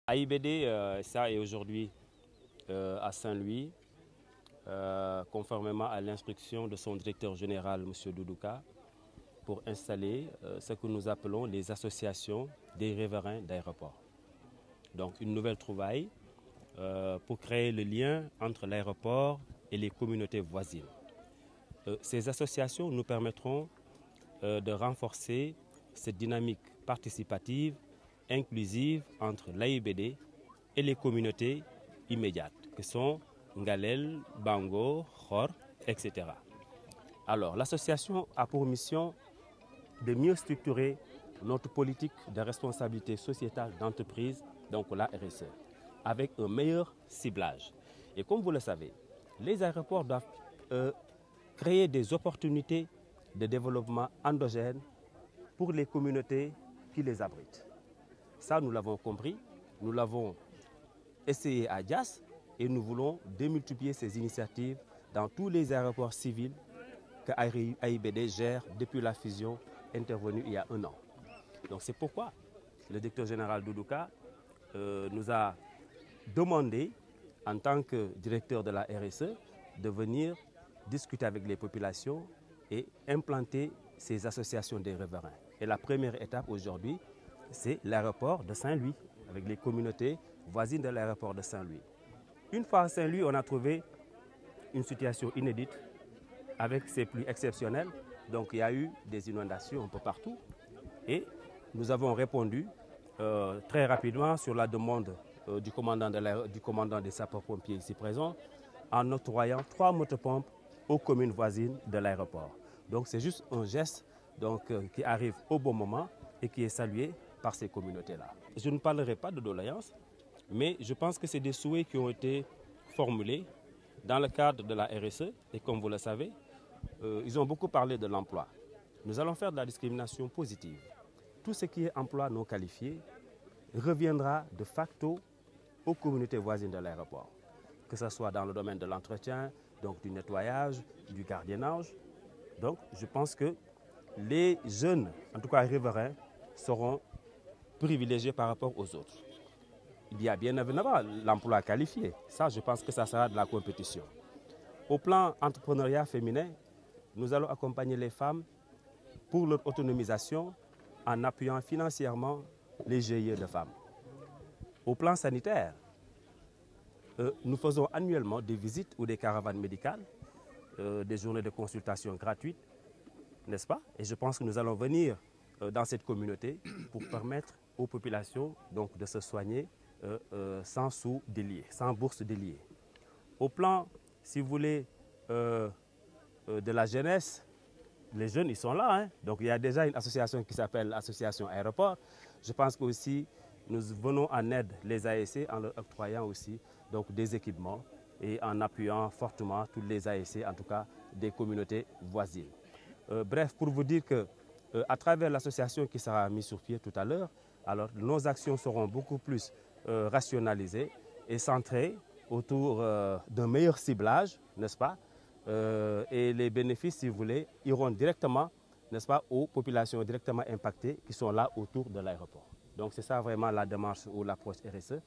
AIBD, ça est aujourd'hui à Saint-Louis, conformément à l'instruction de son directeur général, M. Doudouka, pour installer ce que nous appelons les associations des riverains d'aéroport. Donc une nouvelle trouvaille pour créer le lien entre l'aéroport et les communautés voisines. Ces associations nous permettront de renforcer cette dynamique participative, inclusive entre l'AIBD et les communautés immédiates, que sont Ngalel, Bango, Khor, etc. Alors, l'association a pour mission de mieux structurer notre politique de responsabilité sociétale d'entreprise, donc la RSE, avec un meilleur ciblage. Et comme vous le savez, les aéroports doivent créer des opportunités de développement endogène pour les communautés qui les abritent. Ça, nous l'avons compris, nous l'avons essayé à Dias et nous voulons démultiplier ces initiatives dans tous les aéroports civils que AIBD gère depuis la fusion intervenue il y a 1 an. Donc c'est pourquoi le directeur général Doudouka nous a demandé, en tant que directeur de la RSE, de venir discuter avec les populations et implanter ces associations des riverains. Et la première étape aujourd'hui, c'est l'aéroport de Saint-Louis, avec les communautés voisines de l'aéroport de Saint-Louis. Une fois à Saint-Louis, on a trouvé une situation inédite avec ces pluies exceptionnelles. Donc il y a eu des inondations un peu partout. Et nous avons répondu très rapidement sur la demande du commandant des sapeurs-pompiers ici présent, en octroyant 3 motopompes aux communes voisines de l'aéroport. Donc c'est juste un geste qui arrive au bon moment et qui est salué par ces communautés-là. Je ne parlerai pas de doléances, mais je pense que c'est des souhaits qui ont été formulés dans le cadre de la RSE. Et comme vous le savez, ils ont beaucoup parlé de l'emploi. Nous allons faire de la discrimination positive. Tout ce qui est emploi non qualifié reviendra de facto aux communautés voisines de l'aéroport, que ce soit dans le domaine de l'entretien, donc du nettoyage, du gardiennage. Donc je pense que les jeunes, en tout cas riverains, seront privilégiés par rapport aux autres. Il y a bien évidemment l'emploi qualifié. Ça, je pense que ça sera de la compétition. Au plan entrepreneuriat féminin, nous allons accompagner les femmes pour leur autonomisation en appuyant financièrement les GIE de femmes. Au plan sanitaire, nous faisons annuellement des visites ou des caravanes médicales, des journées de consultation gratuites, n'est-ce pas? Et je pense que nous allons venir dans cette communauté pour permettre aux populations donc, de se soigner sans sous déliés, sans bourse déliée. Au plan, si vous voulez, de la jeunesse, les jeunes, ils sont là. Hein? Donc il y a déjà une association qui s'appelle l'Association Aéroport. Je pense qu'aussi, nous venons en aide les ASC en leur octroyant aussi donc, des équipements et en appuyant fortement tous les ASC, en tout cas des communautés voisines. Bref, pour vous dire que à travers l'association qui sera mise sur pied tout à l'heure, alors nos actions seront beaucoup plus rationalisées et centrées autour d'un meilleur ciblage, n'est-ce pas? Et les bénéfices, si vous voulez, iront directement, n'est-ce pas, aux populations directement impactées qui sont là autour de l'aéroport. Donc c'est ça vraiment la démarche ou l'approche RSE.